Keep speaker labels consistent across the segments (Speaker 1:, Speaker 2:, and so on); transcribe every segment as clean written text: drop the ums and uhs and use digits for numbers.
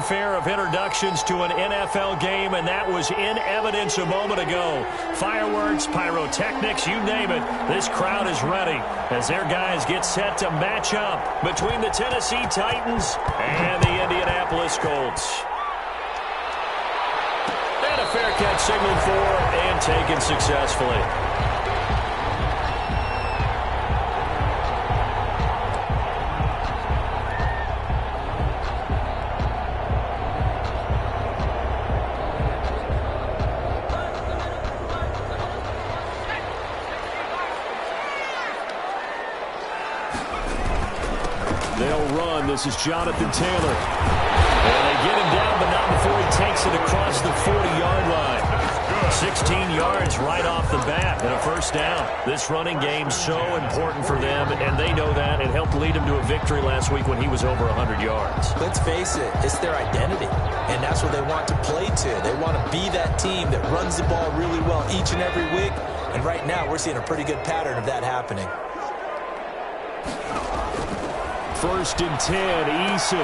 Speaker 1: fanfare of introductions to an NFL game, and that was in evidence a moment ago. Fireworks, pyrotechnics, you name it. This crowd is ready as their guys get set to match up between the Tennessee Titans and the Indianapolis Colts. And a fair catch signaled for and taken successfully. They'll run. This is Jonathan Taylor. And they get him down, but not before he takes it across the 40-yard line. 16 yards right off the bat and a first down. This running game so important for them, and they know that. It helped lead them to a victory last week when he was over 100 yards.
Speaker 2: Let's face it, it's their identity, and that's what they want to play to. They want to be that team that runs the ball really well each and every week, and right now we're seeing a pretty good pattern of that happening.
Speaker 1: First and 10, Eason.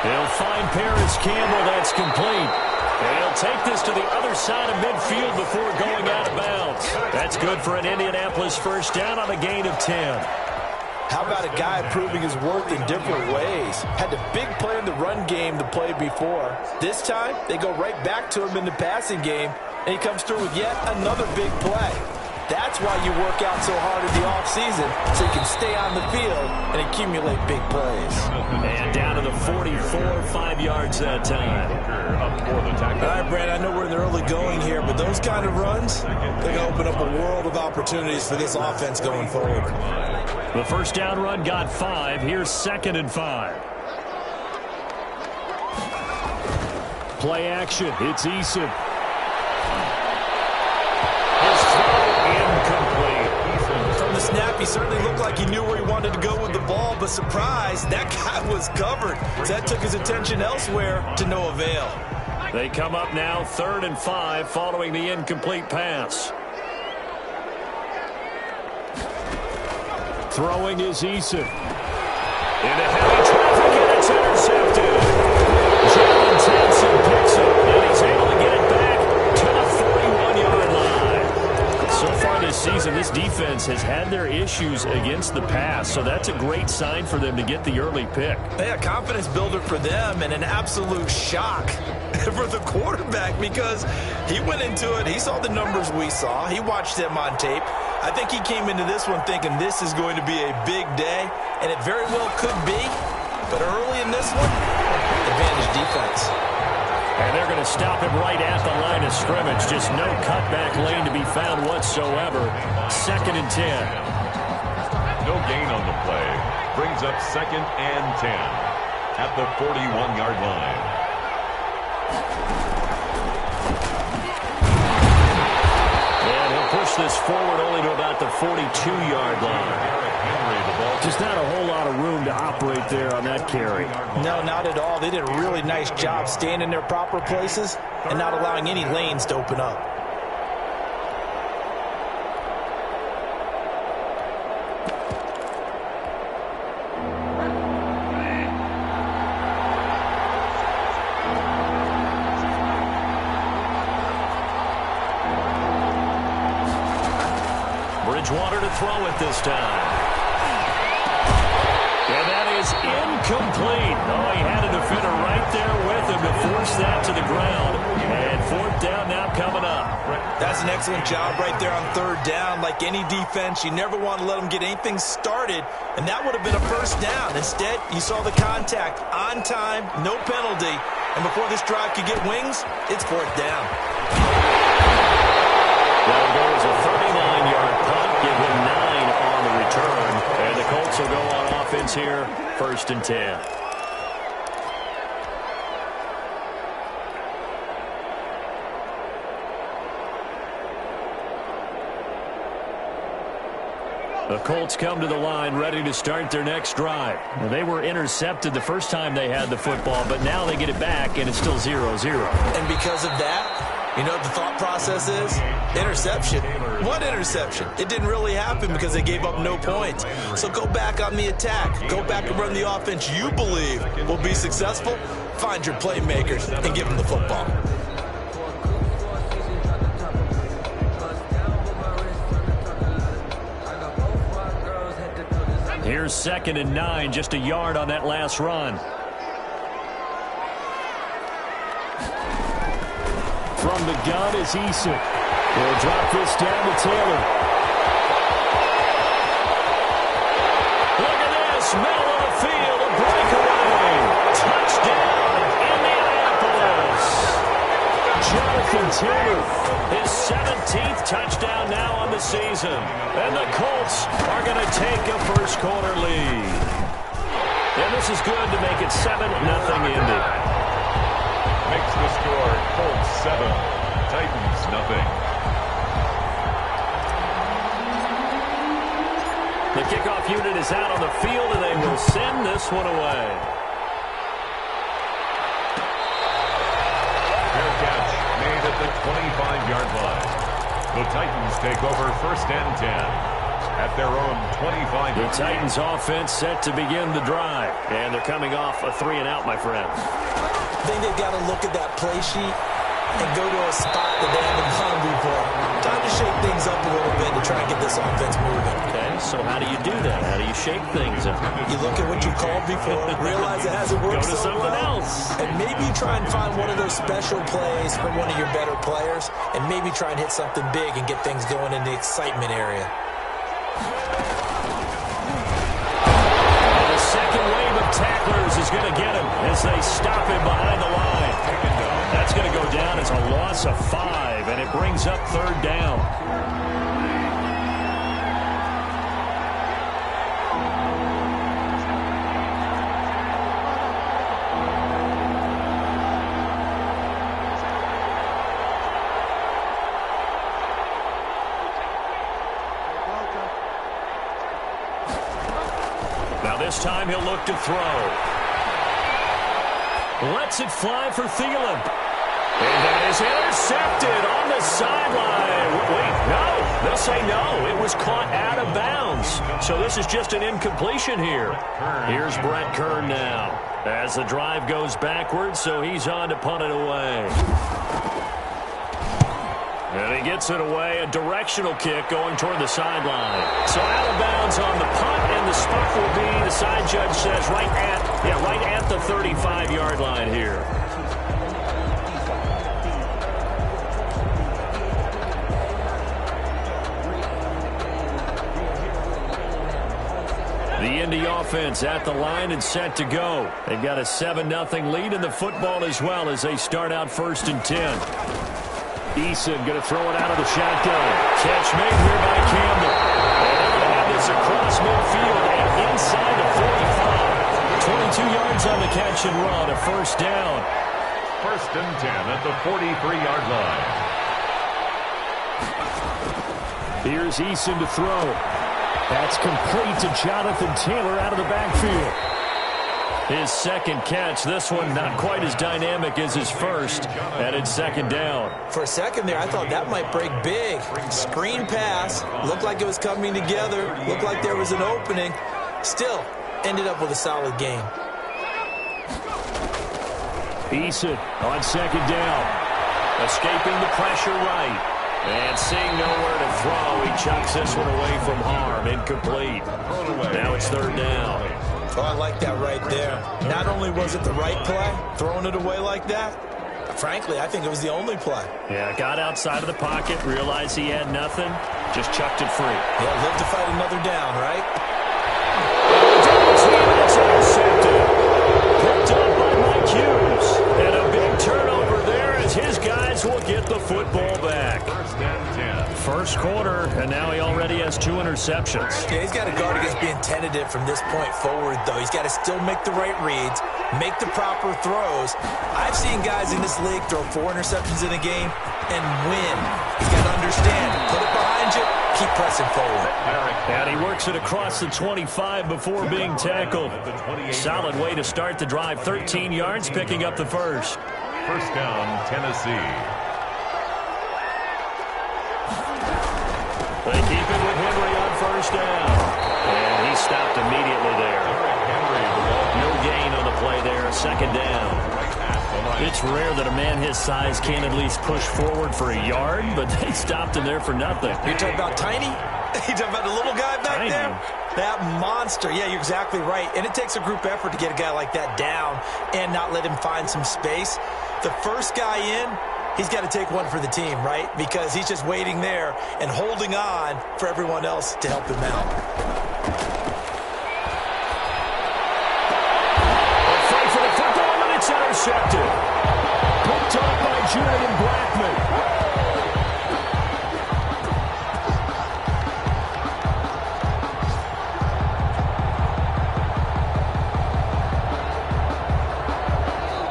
Speaker 1: They'll find Paris Campbell. That's complete. And he'll take this to the other side of midfield before going out of bounds. That's good for an Indianapolis first down on a gain of 10.
Speaker 2: How about a guy proving his worth in different ways? Had the big play in the run game the play before. This time, they go right back to him in the passing game, and he comes through with yet another big play. That's why you work out so hard in the offseason, so you can stay on the field and accumulate big plays.
Speaker 1: And down to the 44, 5 yards that time.
Speaker 2: All right, Brad, I know we're in the early going here, but those kind of runs, they're going to open up a world of opportunities for this offense going forward.
Speaker 1: The first down run got 5. Here's 2nd and 5. Play action. It's Eason.
Speaker 2: From the snap, he certainly looked like he knew where he wanted to go with the ball, but surprise, that guy was covered. So that took his attention elsewhere to no avail.
Speaker 1: They come up now 3rd and 5 following the incomplete pass. Throwing is Eason. Into heavy traffic, and it's intercepted. Jalen Thompson picks it, and he's able to get it back to the 41-yard line. So far this season, this defense has had their issues against the pass, so that's a great sign for them to get the early pick.
Speaker 2: Yeah, confidence builder for them and an absolute shock for the quarterback because he went into it. He saw the numbers we saw. He watched them on tape. I think he came into this one thinking this is going to be a big day, and it very well could be. But early in this one, advantage defense.
Speaker 1: And they're going to stop him right at the line of scrimmage. Just no cutback lane to be found whatsoever. 2nd and 10.
Speaker 3: No gain on the play. Brings up 2nd and 10 at the 41-yard line.
Speaker 1: And he'll push this forward only to about the 42-yard line. Just not a whole lot of room to operate there on that carry.
Speaker 2: No, not at all. They did a really nice job staying in their proper places and not allowing any lanes to open up.
Speaker 1: Bridgewater to throw it this time. And that is incomplete. Oh, he had a defender right there with him to force that to the ground. And 4th down now coming up.
Speaker 2: That's an excellent job right there on 3rd down. Like any defense, you never want to let them get anything started, and that would have been a first down. Instead, you saw the contact on time, no penalty, and before this drive could get wings, it's 4th down.
Speaker 1: There goes a 39-yard punt. Give him 9 on the return. And the Colts will go on offense here, 1st and 10. The Colts come to the line ready to start their next drive. They were intercepted the first time they had the football, but now they get it back, and it's still 0-0.
Speaker 2: And because of that, You know what the thought process is? Interception. What interception? It didn't really happen because they gave up no points. So go back on the attack. Go back and run the offense you believe will be successful. Find your playmakers and give them the football.
Speaker 1: Here's 2nd and 9, just a yard on that last run. From the gun is Eason. He'll drop this down to Taylor. Look at this, middle of the field, a breakaway. Touchdown, Indianapolis. Jonathan Taylor, his 17th touchdown now on the season. And the Colts are going to take a first-quarter lead. And this is good to make it 7-0 Indy.
Speaker 3: Makes the score Colts 7, Titans nothing.
Speaker 1: The kickoff unit is out on the field, and they will send this one away.
Speaker 3: Fair catch made at the 25-yard line. The Titans take over 1st and 10 at their own 25.
Speaker 1: The Titans offense set to begin the drive, and they're coming off a 3-and-out, my friends.
Speaker 2: I think they've got to look at that play sheet and go to a spot that they haven't gone before. Time to shake things up a little bit to try and get this offense moving.
Speaker 1: Okay, so how do you do that? How do you shake things up?
Speaker 2: You look at what you called before, realize it hasn't worked
Speaker 1: Go to
Speaker 2: so
Speaker 1: something
Speaker 2: well,
Speaker 1: else.
Speaker 2: and maybe try and find one of those special plays from one of your better players, and maybe try and hit something big and get things going in the excitement area.
Speaker 1: And the second wave of tacklers is going to get him as they stop him behind the line. That's going to go down as a loss of 5, and it brings up 3rd down. Now this time he'll look to throw. Lets it fly for Thielen. And that is intercepted on the sideline. Wait, no. They'll say no. It was caught out of bounds. So this is just an incompletion here. Here's Brett Kern now as the drive goes backwards, so he's on to punt it away. And he gets it away, a directional kick going toward the sideline. So out of bounds on the punt, and the spot will be, the side judge says, right at the 35-yard line here. The Indy offense at the line and set to go. They've got a 7-0 lead in the football as well as they start out 1st and 10. Eason going to throw it out of the shotgun. Catch made here by Campbell. And they're going to have this across midfield and inside the 45. 22 yards on the catch and run, a 1st down.
Speaker 3: 1st and 10 at the 43-yard line.
Speaker 1: Here's Eason to throw. That's complete to Jonathan Taylor out of the backfield. His 2nd catch, this one not quite as dynamic as his first, and it's 2nd down.
Speaker 2: For a second there, I thought that might break big. Screen pass, looked like it was coming together, looked like there was an opening. Still, ended up with a solid game.
Speaker 1: Eason on 2nd down. Escaping the pressure right. And seeing nowhere to throw, he chucks this one away from harm. Incomplete. Now it's 3rd down.
Speaker 2: Oh, I like that right there. Not only was it the right play, throwing it away like that, frankly, I think it was the only play.
Speaker 1: Yeah, got outside of the pocket, realized he had nothing, just chucked it free.
Speaker 2: Yeah, live to fight another down, right?
Speaker 1: Intercepted. Picked up by Mike Hughes. And a big turnover there as his guys will get the football back.
Speaker 3: 1st and 10.
Speaker 1: First quarter, and now he already has 2 interceptions.
Speaker 2: Yeah, he's got to guard against being tentative from this point forward, though. He's got to still make the right reads, make the proper throws. I've seen guys in this league throw 4 interceptions in a game and win. He's got to understand, put it behind you, keep pressing forward.
Speaker 1: And he works it across the 25 before being tackled. Solid way to start the drive. 13 yards, picking up the first.
Speaker 3: 1st down, Tennessee.
Speaker 1: They keep it with Henry on first down. And he stopped immediately there. No gain on the play there, second down. It's rare that a man his size can't at least push forward for a yard, but they stopped him there for nothing.
Speaker 2: You're talking about tiny? You're talking about the little guy back
Speaker 1: Tiny.
Speaker 2: there? That monster. Yeah, you're exactly right. And it takes a group effort to get a guy like that down and not let him find some space. The first guy in, he's got to take one for the team, right? Because he's just waiting there and holding on for everyone else to help him out.
Speaker 1: A fight for the football, and it's intercepted. Picked up by Julian Blackman.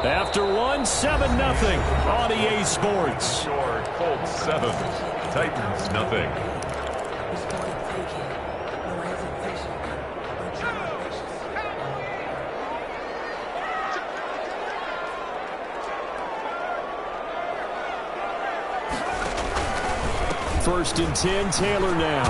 Speaker 1: After one, 7-0 on EA Sports.
Speaker 3: Score Colts 7, Titans nothing.
Speaker 1: First and 10, Taylor now.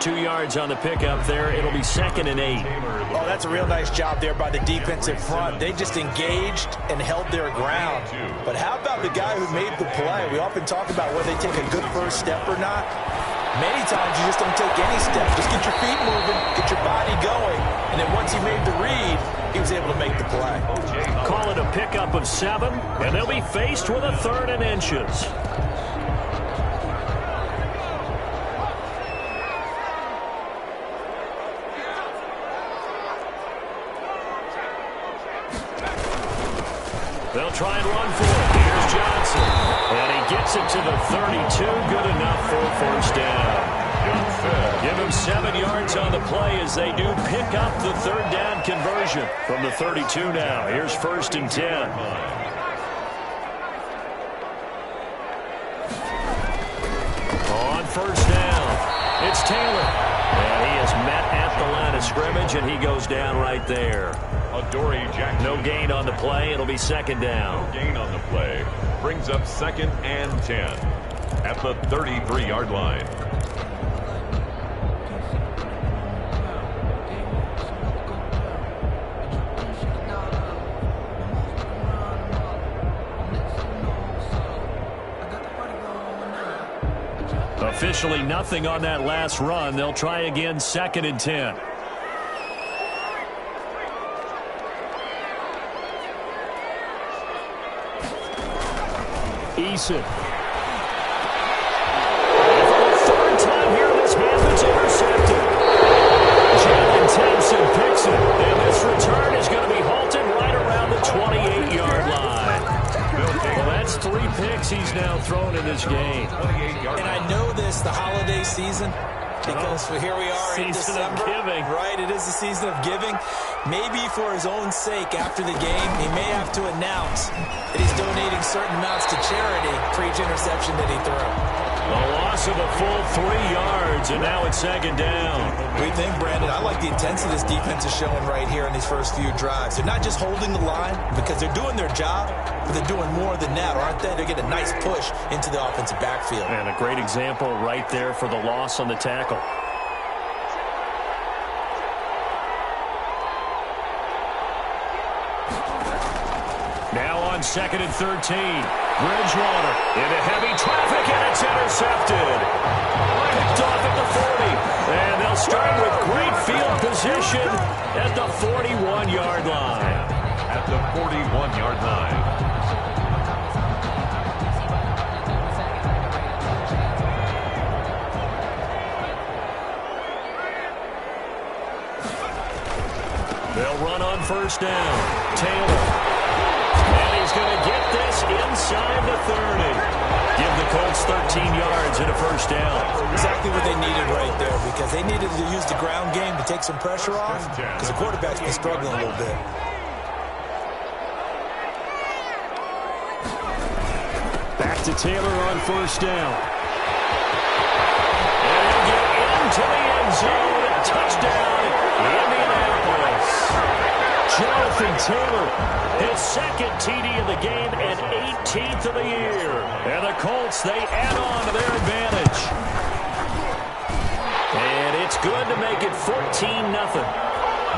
Speaker 1: 2 yards on the pickup there. It'll be second and 8.
Speaker 2: Oh, that's a real nice job there by the defensive front. They just engaged and held their ground. But how about the guy who made the play? We often talk about whether they take a good first step or not. Many times you just don't take any step. Just get your feet moving, get your body going, and then once he made the read, he was able to make the play.
Speaker 1: Call it a pickup of 7, and they'll be faced with a 3rd and inches. They'll try and run for it. Here's Johnson. And he gets it to the 32. Good enough for a first down. Give him 7 yards on the play as they do pick up the 3rd down conversion from the 32 now. Here's first and 10. On first down, it's Taylor. And he is met at the line of scrimmage, and he goes down right there. No gain on the play. It'll be second down.
Speaker 3: No gain on the play. Brings up second and 10 at the 33-yard line.
Speaker 1: Officially nothing on that last run. They'll try again, second and 10. Eason. And for the 3rd time here, this half, it's intercepted. Jalen Thompson picks it, and this return is going to be halted right around the 28-yard line. Well, that's 3 picks he's now thrown in this game.
Speaker 2: And I know this, the holiday season, because here we are in December.
Speaker 1: Season of giving.
Speaker 2: Right, it is the season of giving. Maybe for his own sake after the game, he may have to announce that he's donating certain amounts to charity for each interception that he threw.
Speaker 1: A loss of a full 3 yards, and now it's second down.
Speaker 2: What do you think, Brandon? I like the intensity this defense is showing right here in these first few drives. They're not just holding the line because they're doing their job, but they're doing more than that, aren't they? They're getting a nice push into the offensive backfield.
Speaker 1: And a great example right there for the loss on the tackle. Now on second and 13. Bridgewater into heavy traffic, and it's intercepted. Picked off at the 40. And they'll start with great field position at the 41-yard line.
Speaker 3: At the 41-yard line.
Speaker 1: They'll run on first down. Taylor. And he's going to get this inside the 30. Give the Colts 13 yards and a first down.
Speaker 2: Exactly what they needed right there, because they needed to use the ground game to take some pressure off, because the quarterback's been struggling a little bit.
Speaker 1: Back to Taylor on first down. And he'll get into the end zone. A touchdown, Indianapolis. Jonathan Taylor, his second TD of the game and 18th of the year. And the Colts, they add on to their advantage. And it's good to make it 14-0.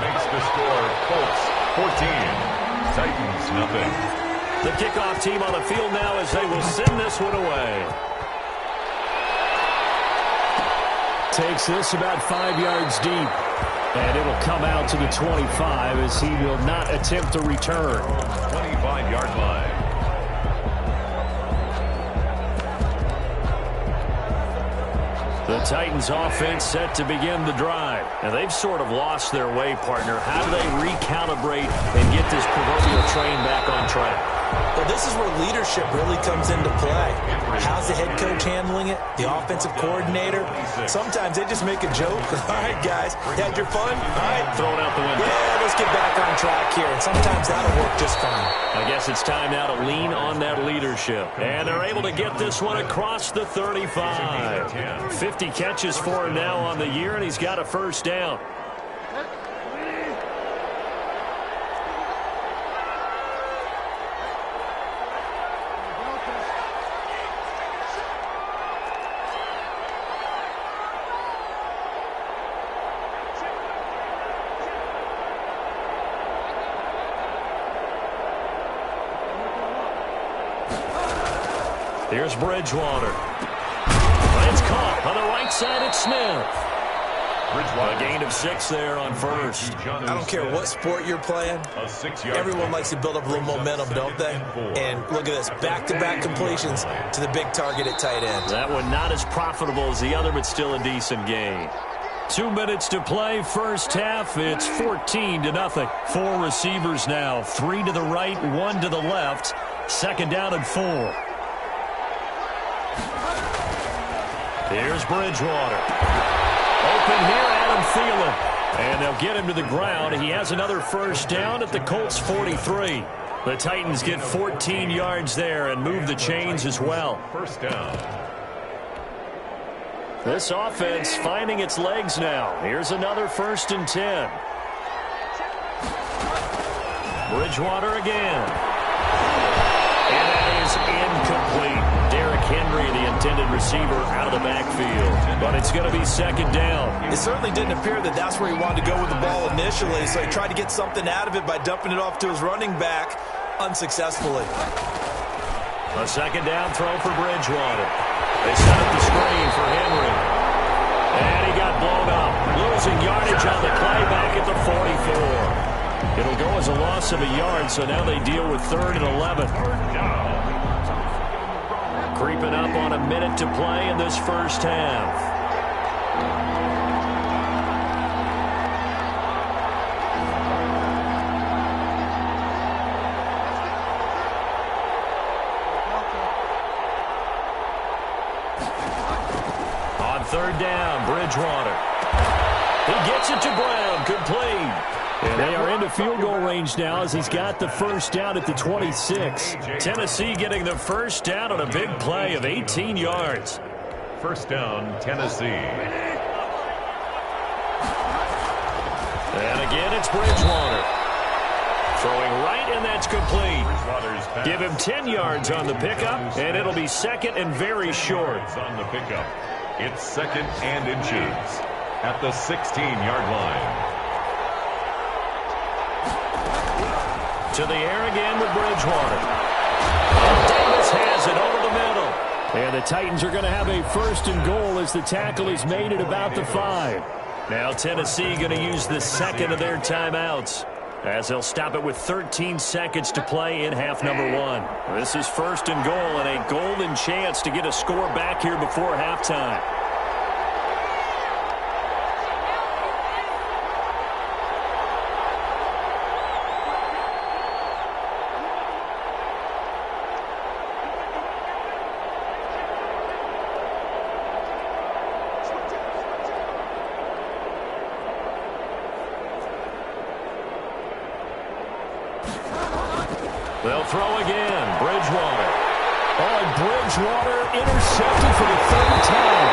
Speaker 3: Makes the score Colts 14, Titans nothing.
Speaker 1: The kickoff team on the field now as they will send this one away. Takes this about 5 yards deep. And it'll come out to the 25 as he will not attempt to return.
Speaker 3: 25-yard line.
Speaker 1: The Titans offense set to begin the drive. And they've sort of lost their way, partner. How do they recalibrate and get this proverbial train back on track?
Speaker 2: Well, this is where leadership really comes into play. How's the head coach handling it? The offensive coordinator? Sometimes they just make a joke. All right, guys, you had your fun? All right.
Speaker 1: Throw it out the window.
Speaker 2: Yeah, let's get back on track here. And sometimes that'll work just fine.
Speaker 1: I guess it's time now to lean on that leadership. And they're able to get this one across the 35. 50 catches for him now on the year, and he's got a first down. Here's Bridgewater. It's caught on the right side. It's Smith. A gain of 6 there on first.
Speaker 2: I don't care what sport you're playing. Everyone likes to build up a little momentum, don't they? And look at this. Back-to-back completions to the big target at tight end.
Speaker 1: That one not as profitable as the other, but still a decent gain. 2 minutes to play. First half, it's 14-0. 4 receivers now. 3 to the right, 1 to the left. Second down and 4. Here's Bridgewater. Open here, Adam Thielen. And they'll get him to the ground. He has another first down at the Colts 43. The Titans get 14 yards there and move the chains as well.
Speaker 3: First down.
Speaker 1: This offense finding its legs now. Here's another 1st and 10. Bridgewater again. And that is incomplete. Derrick Henry, the intended receiver, out of the backfield. But it's going to be second down.
Speaker 2: It certainly didn't appear that that's where he wanted to go with the ball initially, so he tried to get something out of it by dumping it off to his running back unsuccessfully.
Speaker 1: A second down throw for Bridgewater. They set up the screen for Henry. And he got blown up. Losing yardage on the play back at the 44. It'll go as a loss of a yard, so now they deal with 3rd and 11. Creeping up on a minute to play in this first half. On 3rd down, Bridgewater. He gets it to Brown, complete. And they are into field goal range now as he's got the first down at the 26. Tennessee getting the first down on a big play of 18 yards.
Speaker 3: First down, Tennessee.
Speaker 1: And again, it's Bridgewater. Throwing right, and that's complete. Give him 10 yards on the pickup, and it'll be second and very short.
Speaker 3: On the pickup. It's 2nd and inches at the 16-yard line.
Speaker 1: To the air again with Bridgewater. And Davis has it over the middle. And the Titans are going to have a 1st and goal as the tackle is made at about the 5. Now Tennessee going to use the 2nd of their timeouts as they'll stop it with 13 seconds to play in half number 1. This is 1st and goal and a golden chance to get a score back here before halftime. They'll throw again. Bridgewater. Oh, and Bridgewater intercepted for the 3rd time.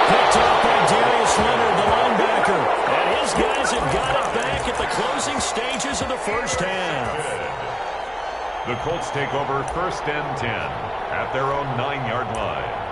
Speaker 1: Picked up by Darius Leonard, the linebacker. And These guys have got it back at the closing stages of the first half.
Speaker 3: The Colts take over 1st and 10 at their own 9-yard line.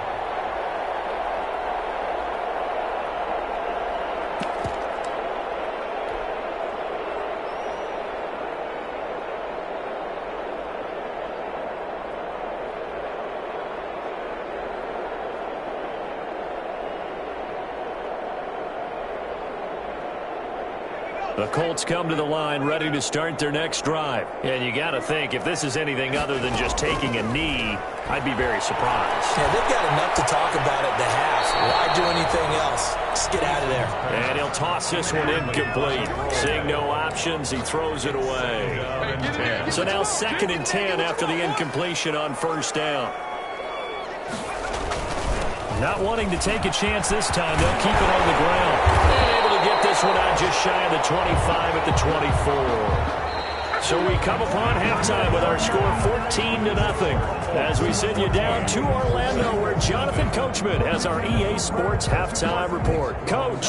Speaker 1: The Colts come to the line ready to start their next drive. And you got to think, if this is anything other than just taking a knee, I'd be very surprised.
Speaker 2: Yeah, they've got enough to talk about at the half. Why do anything else? Just get out of there.
Speaker 1: And he'll toss this one incomplete. Seeing no options, he throws it away. So now 2nd and 10 after the incompletion on 1st down. Not wanting to take a chance this time, they'll keep it on the ground. And able to get this one out just shy of the 25 at the 24. So we come upon halftime with our score 14-0. As we send you down to Orlando, where Jonathan Coachman has our EA Sports halftime report. Coach.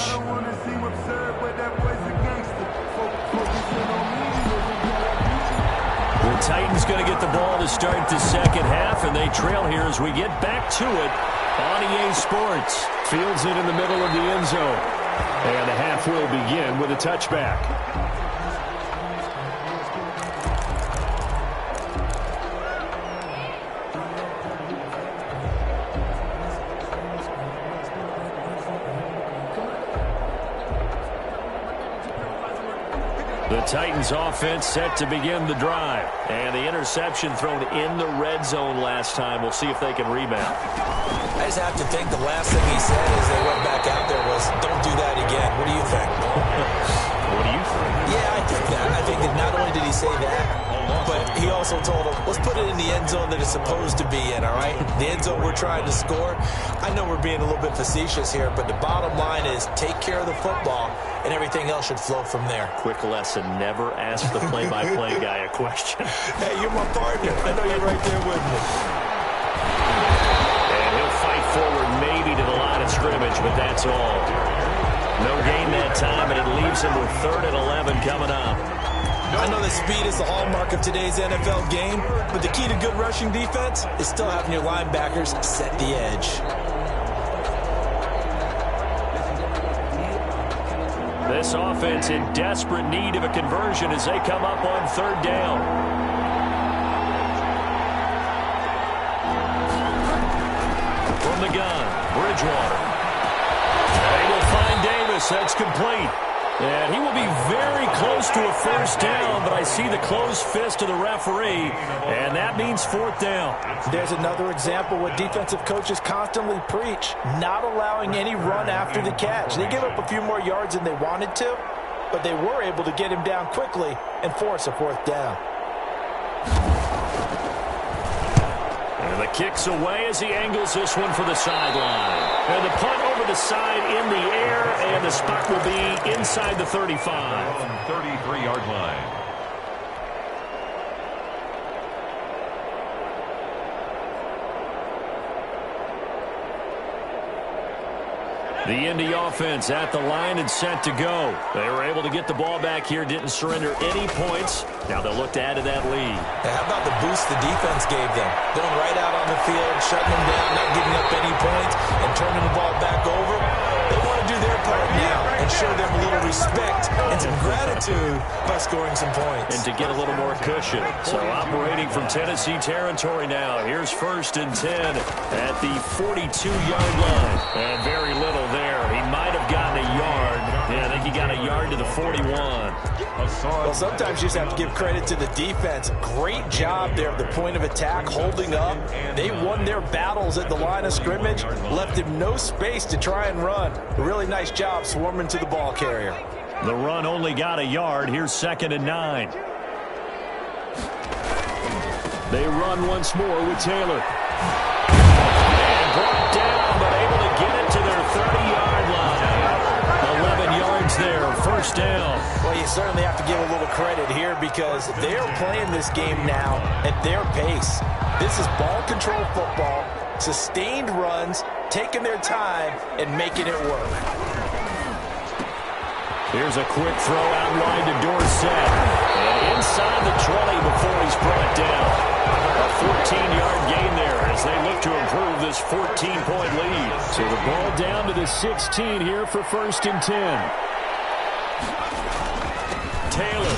Speaker 1: The Titans going to get the ball to start the second half, and they trail here as we get back to it on EA Sports. Fields it in the middle of the end zone. And the half will begin with a touchback. The Titans offense set to begin the drive. And the interception thrown in the red zone last time. We'll see if they can rebound.
Speaker 2: I just have to think the last thing he said as they went back out there was, don't do that again. What do you think?
Speaker 1: What do you think?
Speaker 2: Yeah, I think that. I think that not only did he say that, but he also told him, let's put it in the end zone that it's supposed to be in, all right? The end zone we're trying to score. I know we're being a little bit facetious here, but the bottom line is take care of the football, and everything else should flow from there.
Speaker 1: Quick lesson, never ask the play-by-play guy a question.
Speaker 2: Hey, you're my partner. I know you're right there with me.
Speaker 1: And he'll fight forward maybe to the line of scrimmage, but that's all. No gain that time, and it leaves him with 3rd and 11 coming up.
Speaker 2: I know that speed is the hallmark of today's NFL game, but the key to good rushing defense is still having your linebackers set the edge.
Speaker 1: This offense in desperate need of a conversion as they come up on 3rd down. From the gun, Bridgewater. They will find Davis. That's complete. And he will be very close to a 1st down, but I see the closed fist of the referee, and that means 4th down.
Speaker 2: There's another example what defensive coaches constantly preach, not allowing any run after the catch. They give up a few more yards than they wanted to, but they were able to get him down quickly and force a 4th down.
Speaker 1: And the kick's away as he angles this one for the sideline. And the punt over the side in the air, and the spot will be inside the 35.
Speaker 3: 33-yard line.
Speaker 1: The Indy offense at the line and set to go. They were able to get the ball back here, didn't surrender any points. Now they'll look to add to that lead.
Speaker 2: Now, how about the boost the defense gave them? Going right out on the field, shutting them down, not giving up any points, and turning the ball back over. They want to do their part now and show them a little respect and some gratitude by scoring some points.
Speaker 1: And to get a little more cushion. So operating from Tennessee territory now. Here's 1st and 10 at the 42-yard line. And very little there. He might have gotten a yard. Yeah, I think he got a yard to the 41.
Speaker 2: Well, sometimes you just have to give credit to the defense. Great job there at the point of attack, holding up. They won their battles at the line of scrimmage, left him no space to try and run. A really nice job swarming to the ball carrier.
Speaker 1: The run only got a yard. Here's 2nd and 9. They run once more with Taylor. And brought down, but able to get it to their 30-yard line. 11 yards there, 1st down.
Speaker 2: Well, you certainly have to give a little credit here because they're playing this game now at their pace. This is ball control football, sustained runs, taking their time and making it work.
Speaker 1: Here's a quick throw out wide to Dorsett. And inside the 20 before he's brought down. A 14-yard gain there as they look to improve this 14-point lead. So the ball down to the 16 here for 1st and 10. Taylor.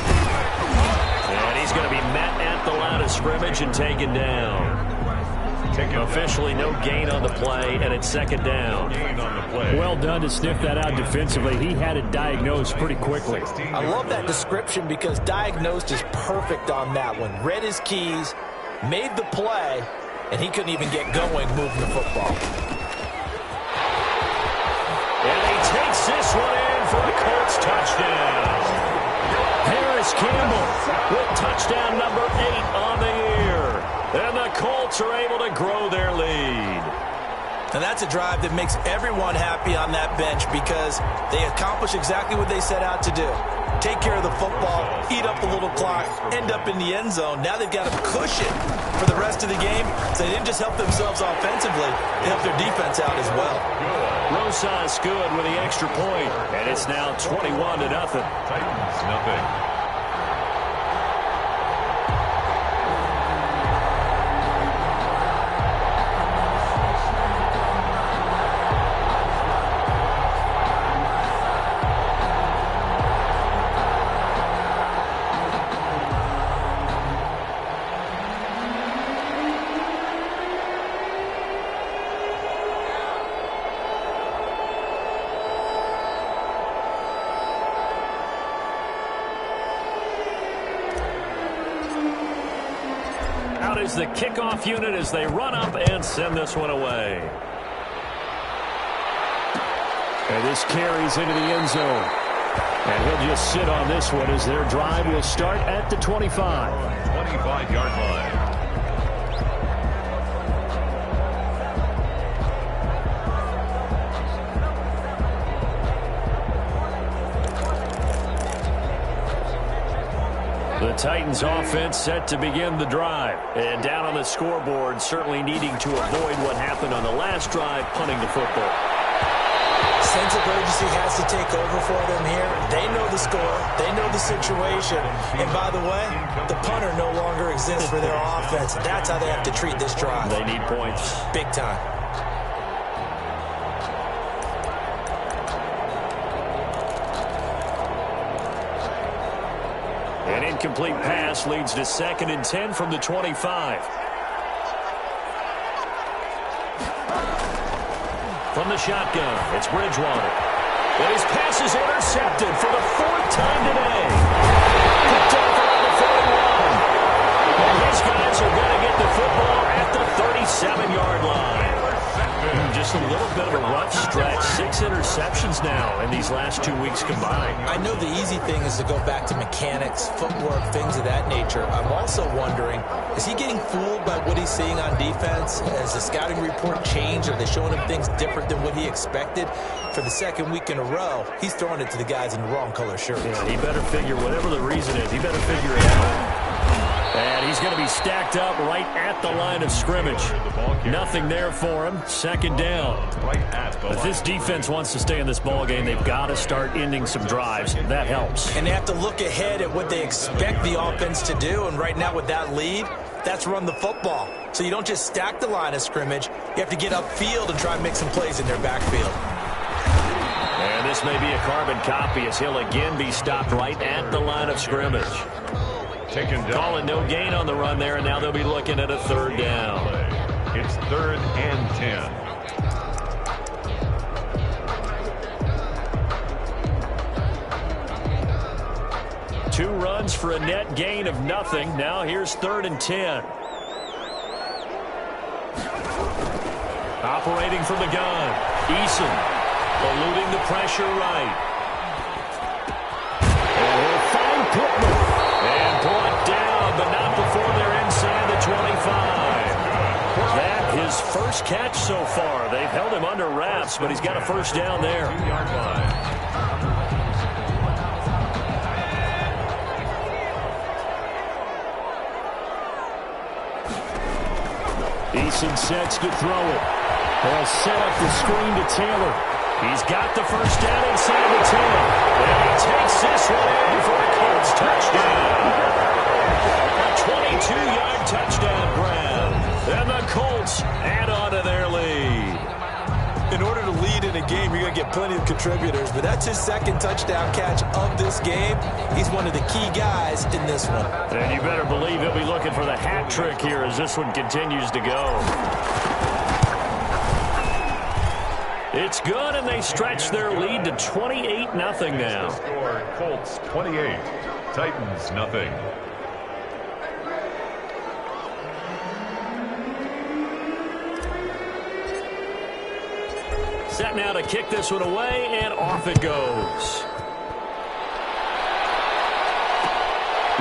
Speaker 1: And he's going to be met at the line of scrimmage and taken down. Officially no gain on the play, and it's 2nd down. Well done to sniff that out defensively. He had it diagnosed pretty quickly.
Speaker 2: I love that description because diagnosed is perfect on that one. Read his keys, made the play, and he couldn't even get going moving the football.
Speaker 1: And he takes this one in for a Colts touchdown. Harris Campbell with touchdown number 8 on the year. And the Colts are able to grow their lead.
Speaker 2: And that's a drive that makes everyone happy on that bench because they accomplish exactly what they set out to do. Take care of the football, eat up a little clock, end up in the end zone. Now they've got a cushion for the rest of the game. So they didn't just help themselves offensively, they helped their defense out as well.
Speaker 1: Rosas good with the extra point, and it's now 21-0.
Speaker 3: Titans, nothing.
Speaker 1: Out is the kickoff unit as they run up and send this one away. And this carries into the end zone. And he'll just sit on this one as their drive will start at the 25.
Speaker 3: 25-yard line.
Speaker 1: The Titans offense set to begin the drive. And down on the scoreboard, certainly needing to avoid what happened on the last drive, punting the football.
Speaker 2: Sense of urgency has to take over for them here. They know the score. They know the situation. And by the way, the punter no longer exists for their offense. That's how they have to treat this drive.
Speaker 1: They need points.
Speaker 2: Big time.
Speaker 1: An incomplete pass leads to 2nd and 10 from the 25. From the shotgun, it's Bridgewater. And his pass is intercepted for the 4th time today. Picked off around the 41. And these guys are going to get the football at the 37-yard line. Just a little bit of a rough stretch. 6 interceptions now in these last 2 weeks combined.
Speaker 2: I know the easy thing is to go back to mechanics, footwork, things of that nature. I'm also wondering, is he getting fooled by what he's seeing on defense? Has the scouting report changed? Are they showing him things different than what he expected? For the 2nd week in a row, he's throwing it to the guys in the wrong color shirts.
Speaker 1: Yeah, he better figure, whatever the reason is, he better figure it out. And he's going to be stacked up right at the line of scrimmage. Nothing there for him. 2nd down. If this defense wants to stay in this ball game, they've got to start ending some drives. That helps.
Speaker 2: And they have to look ahead at what they expect the offense to do. And right now with that lead, that's run the football. So you don't just stack the line of scrimmage. You have to get upfield and try and make some plays in their backfield.
Speaker 1: And this may be a carbon copy as he'll again be stopped right at the line of scrimmage. Calling no gain on the run there, and now they'll be looking at a 3rd down.
Speaker 3: It's 3rd and 10.
Speaker 1: 2 runs for a net gain of nothing. Now here's 3rd and 10. Operating from the gun. Eason eluding the pressure right. And he'll find Pittman. And brought down, but not before they're inside the 25. That his first catch so far. They've held him under wraps, but he's got a 1st down there.
Speaker 3: 2-yard line.
Speaker 1: Eason sets to throw it. They'll set up the screen to Taylor. He's got the first down inside the 10. And he takes this one in for a Colts touchdown. A 22-yard touchdown grab. And the Colts add on to their lead.
Speaker 2: In order to lead in a game, you're going to get plenty of contributors, but that's his second touchdown catch of this game. He's one of the key guys in this one.
Speaker 1: And you better believe he'll be looking for the hat trick here as this one continues to go. It's good, and they stretch their lead to 28-0 now.
Speaker 3: Score, Colts 28, Titans nothing.
Speaker 1: Set now to kick this one away, and off it goes.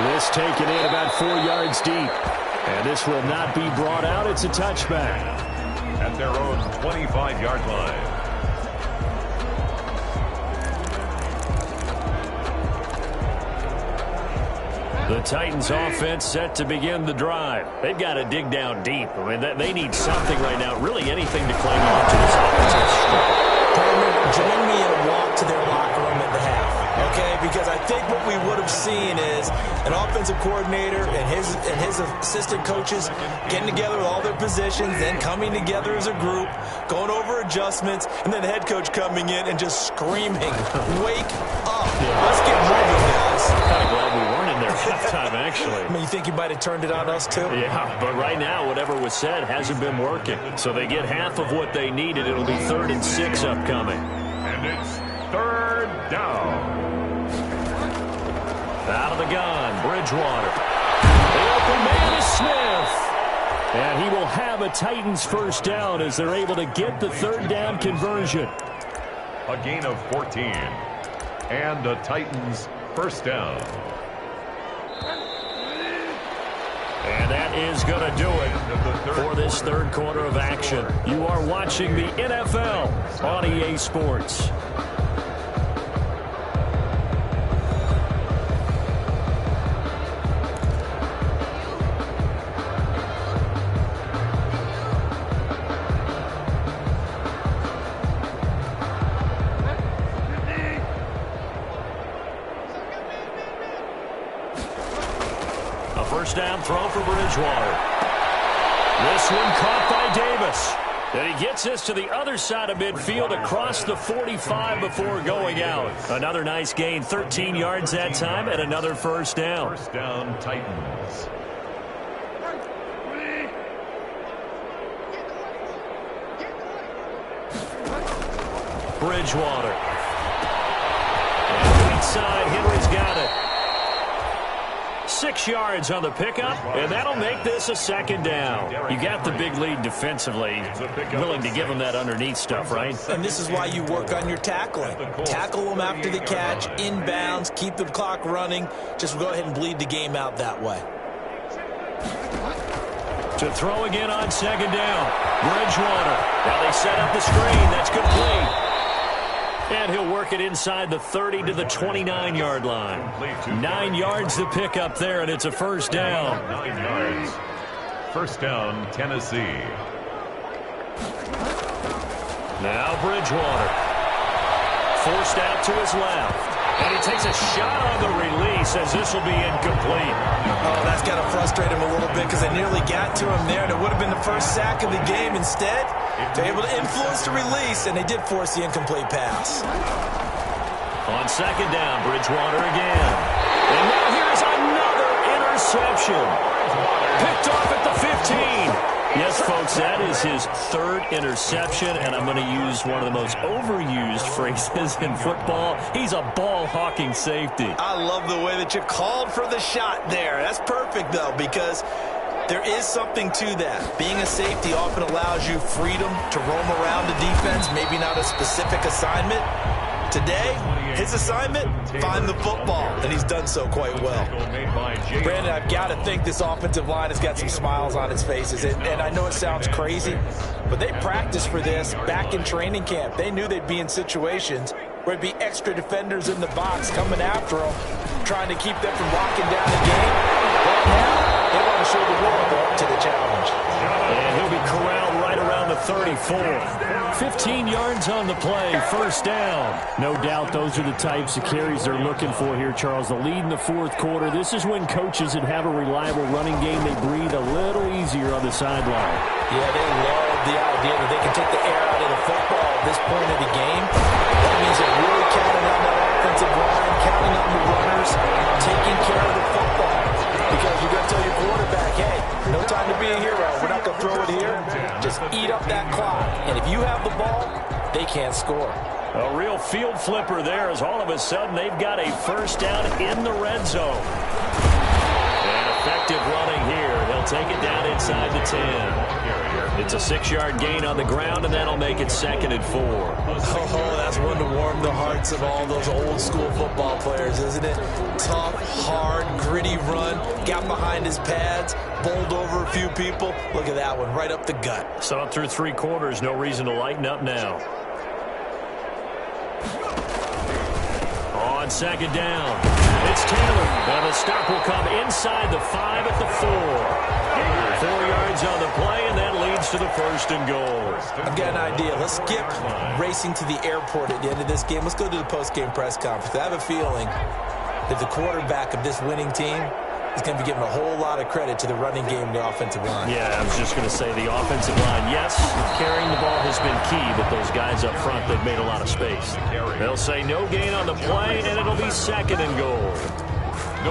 Speaker 1: This taken in about 4 yards deep. And this will not be brought out. It's a touchback.
Speaker 3: At their own 25-yard line.
Speaker 1: The Titans offense set to begin the drive. They've got to dig down deep. I mean, they need something right now, really anything to cling on to this offensive struggle.
Speaker 2: Join me in a walk to their locker room at the half, okay? Because I think what we would have seen is an offensive coordinator and his assistant coaches getting together with all their positions, then coming together as a group, going over adjustments, and then the head coach coming in and just screaming, "Wake up! Let's get moving, guys!"
Speaker 1: I'm kind of glad we weren't in there halftime, actually.
Speaker 2: I mean, you think you might have turned it on us too?
Speaker 1: Yeah, but right now, whatever was said hasn't been working. So they get half of what they needed. It'll be 3rd and 6 upcoming.
Speaker 3: And it's 3rd down.
Speaker 1: Out of the gun, Bridgewater. The open man is Smith. And he will have a Titans first down as they're able to get the 3rd down conversion.
Speaker 3: A gain of 14. And the Titans first down.
Speaker 1: And that is going to do it for this 3rd quarter of action. You are watching the NFL on EA Sports. First down throw for Bridgewater. This one caught by Davis. And he gets this to the other side of midfield across the 45 before going out. Another nice gain, 13 yards that time, and another first down.
Speaker 3: First down, Titans.
Speaker 1: Bridgewater. And right side, Henry's got it. 6 yards on the pickup, and that'll make this a 2nd down. You got the big lead defensively. Willing to give them that underneath stuff, right?
Speaker 2: And this is why you work on your tackling. Tackle them after the catch, inbounds, keep the clock running. Just go ahead and bleed the game out that way.
Speaker 1: To throw again on 2nd down. Bridgewater. Now they set up the screen. That's complete. And he'll work it inside the 30 to the 29-yard line. 9 yards to pick up there, and it's a first down.
Speaker 3: 9 yards. First down, Tennessee.
Speaker 1: Now Bridgewater. Forced out to his left. And he takes a shot on the release as this will be incomplete.
Speaker 2: Oh, that's got to frustrate him a little bit because they nearly got to him there, and it would have been the first sack of the game. Instead, they're able to influence the release, and they did force the incomplete pass.
Speaker 1: On 2nd down, Bridgewater again. And now here's another interception. Picked off at the 15. Yes, folks, that is his 3rd interception, and I'm going to use one of the most overused phrases in football. He's a ball-hawking safety.
Speaker 2: I love the way that you called for the shot there. That's perfect, though, because there is something to that. Being a safety often allows you freedom to roam around the defense, maybe not a specific assignment. Today, his assignment, find the football, and he's done so quite well. Brandon, I've got to think this offensive line has got some smiles on its faces, and I know it sounds crazy, but they practiced for this back in training camp. They knew they'd be in situations where it'd be extra defenders in the box coming after them, trying to keep them from locking down the game. Right now, they want to show the world they're up to the challenge.
Speaker 1: And he'll be corralled right around the 35. 4. 15 yards on the play, first down. No doubt those are the types of carries they're looking for here, Charles. The lead in the fourth quarter. This is when coaches that have a reliable running game, they breathe a little easier on the sideline.
Speaker 2: Yeah, they love the idea that they can take the air out of the football at this point of the game. That means they're really counting on that offensive line, counting on the runners, taking care of the football. Because you're going to tell your quarterback, hey, no time to be a hero. We're not going to throw it here. Just eat up that clock. And if you have the ball, they can't score.
Speaker 1: A real field flipper there as all of a sudden they've got a first down in the red zone. And effective running here. They'll take it down inside the 10. It's a 6-yard gain on the ground, and that'll make it 2nd and 4.
Speaker 2: Oh, that's one to warm the hearts of all those old-school football players, isn't it? Tough, hard, gritty run, got behind his pads, bowled over a few people. Look at that one, right up the gut.
Speaker 1: So up through 3 quarters, no reason to lighten up now. On 2nd down, it's Taylor, and the stop will come inside the 5 at the 4. 4 yards on the play, and that leads to the 1st and goal.
Speaker 2: I've got an idea. Let's skip racing to the airport at the end of this game. Let's go to the post-game press conference. I have a feeling that the quarterback of this winning team is going to be giving a whole lot of credit to the running game and the offensive line.
Speaker 1: Yeah, I was just going to say the offensive line, yes, carrying the ball has been key, but those guys up front, they've made a lot of space. They'll say no gain on the play, and it'll be 2nd and goal.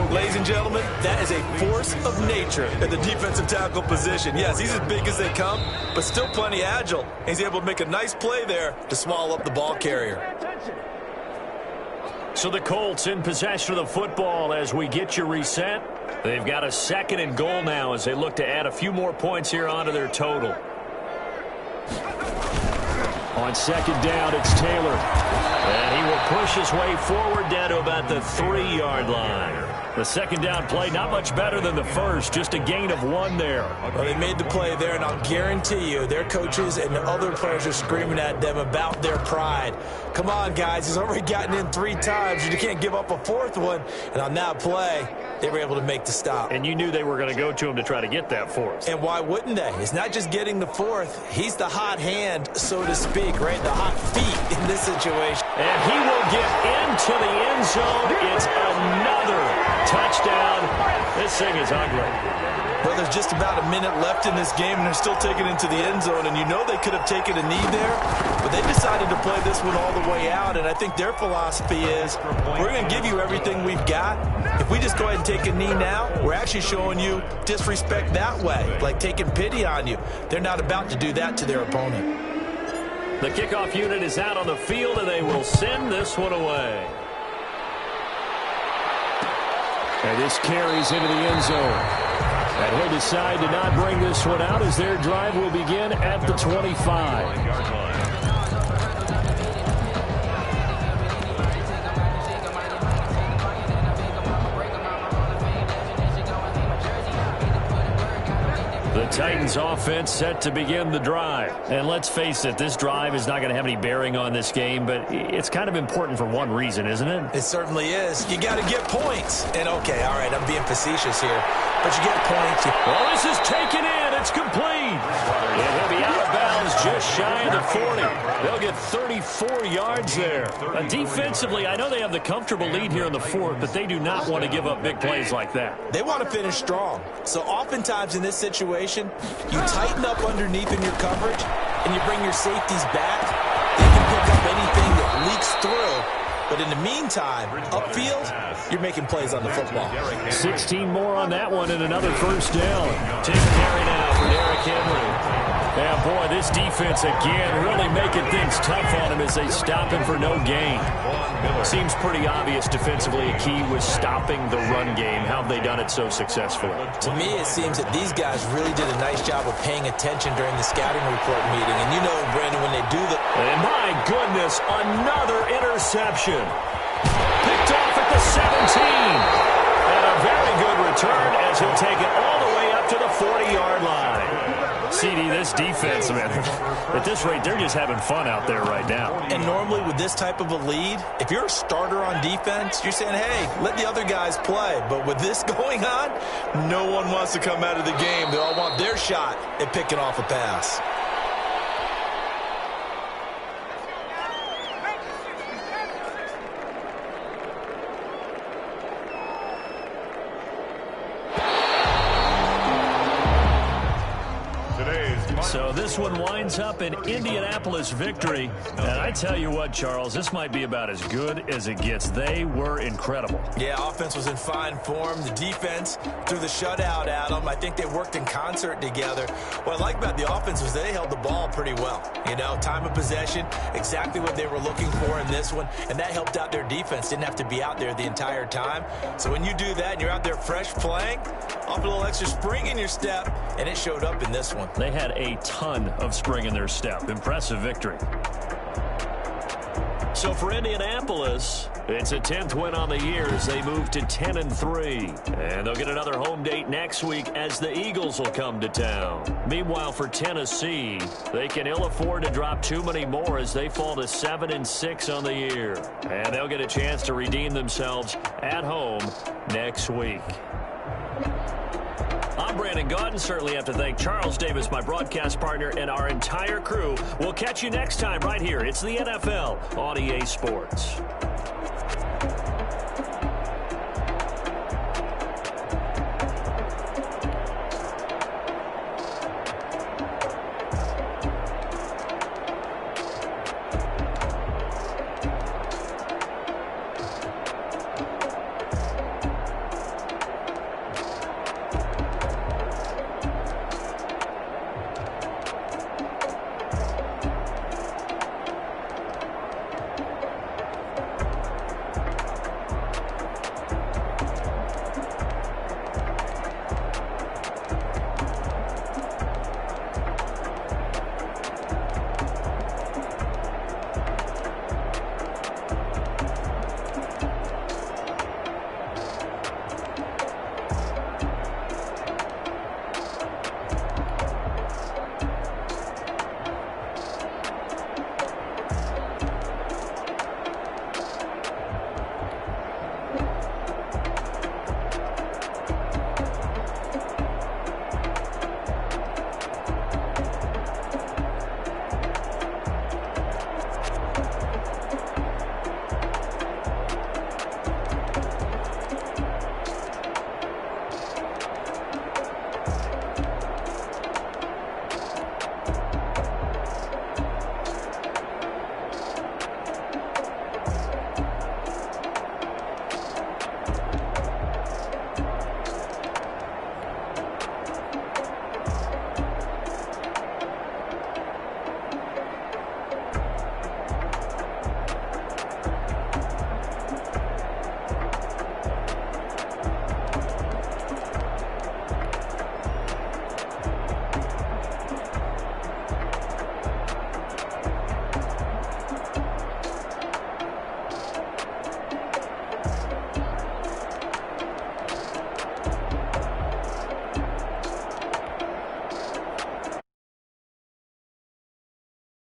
Speaker 2: Ladies and gentlemen, that is a force of nature at the defensive tackle position. Yes, he's as big as they come, but still plenty agile. He's able to make a nice play there to swallow up the ball carrier.
Speaker 1: So the Colts in possession of the football as we get you reset. They've got a 2nd and goal now as they look to add a few more points here onto their total. On 2nd down, it's Taylor. And he will push his way forward down to about the 3-yard line. The 2nd down play, not much better than the first, just a gain of 1 there.
Speaker 2: Well, they made the play there, and I'll guarantee you their coaches and the other players are screaming at them about their pride. Come on, guys. He's already gotten in 3 times. You can't give up a 4th one. And on that play, they were able to make the stop.
Speaker 1: And you knew they were going to go to him to try to get that 4th.
Speaker 2: And why wouldn't they? It's not just getting the 4th. He's the hot hand, so to speak, right? The hot feet in this situation.
Speaker 1: And he will get into the end zone. It's another touchdown. This thing is ugly.
Speaker 2: Well, there's just about a minute left in this game, and they're still taking it into the end zone. And you know they could have taken a knee there, but they decided to play this one all the way out. And I think their philosophy is, we're going to give you everything we've got. If we just go ahead and take a knee now, we're actually showing you disrespect that way, like taking pity on you. They're not about to do that to their opponent.
Speaker 1: The kickoff unit is out on the field, and they will send this one away. And this carries into the end zone. And he'll decide to not bring this one out as their drive will begin at the 25. The Titans offense set to begin the drive. And let's face it, this drive is not going to have any bearing on this game, but it's kind of important for one reason, isn't it?
Speaker 2: It certainly is. You got to get points. And okay, all right, I'm being facetious here, but you get points.
Speaker 1: Well, this is taken in. It's complete. And he'll be out of bounds just shy of the 40. They'll get 34 yards there. Defensively, I know they have the comfortable lead here in the 4th, but they do not want to give up big plays like that.
Speaker 2: They want to finish strong. So oftentimes in this situation, you tighten up underneath in your coverage, and you bring your safeties back. They can pick up anything that leaks through. But in the meantime, upfield, you're making plays on the football.
Speaker 1: 16 more on that one and another first down. Take carry now for Derrick Henry. Yeah, boy, this defense again really making things tough on him as they stop him for no gain. Seems pretty obvious defensively a key was stopping the run game. How have they done it so successfully?
Speaker 2: To me, it seems that these guys really did a nice job of paying attention during the scouting report meeting. And you know, Brandon, when they do the...
Speaker 1: And my goodness, another interception. Picked off at the 17. And a very good return as he'll take it all the way up to the 40-yard line. CD, this defense, man, at this rate, they're just having fun out there right now.
Speaker 2: And normally with this type of a lead, if you're a starter on defense, you're saying, hey, let the other guys play. But with this going on, no one wants to come out of the game. They all want their shot at picking off a pass.
Speaker 1: So this one winds up an Indianapolis victory. And I tell you what, Charles, this might be about as good as it gets. They were incredible.
Speaker 2: Yeah, offense was in fine form. The defense threw the shutout at them. I think they worked in concert together. What I like about the offense was they held the ball pretty well. You know, time of possession, exactly what they were looking for in this one. And that helped out their defense. Didn't have to be out there the entire time. So when you do that and you're out there fresh playing, off a little extra spring in your step, and it showed up in this one.
Speaker 1: They had a ton of spring in their step. Impressive victory. So for Indianapolis, it's a 10th win on the year as they move to 10-3. And they'll get another home date next week as the Eagles will come to town. Meanwhile, for Tennessee, they can ill afford to drop too many more as they fall to 7-6 on the year. And they'll get a chance to redeem themselves at home next week. I'm Brandon Gaudin. Certainly have to thank Charles Davis, my broadcast partner, and our entire crew. We'll catch you next time right here. It's the NFL on EA Sports.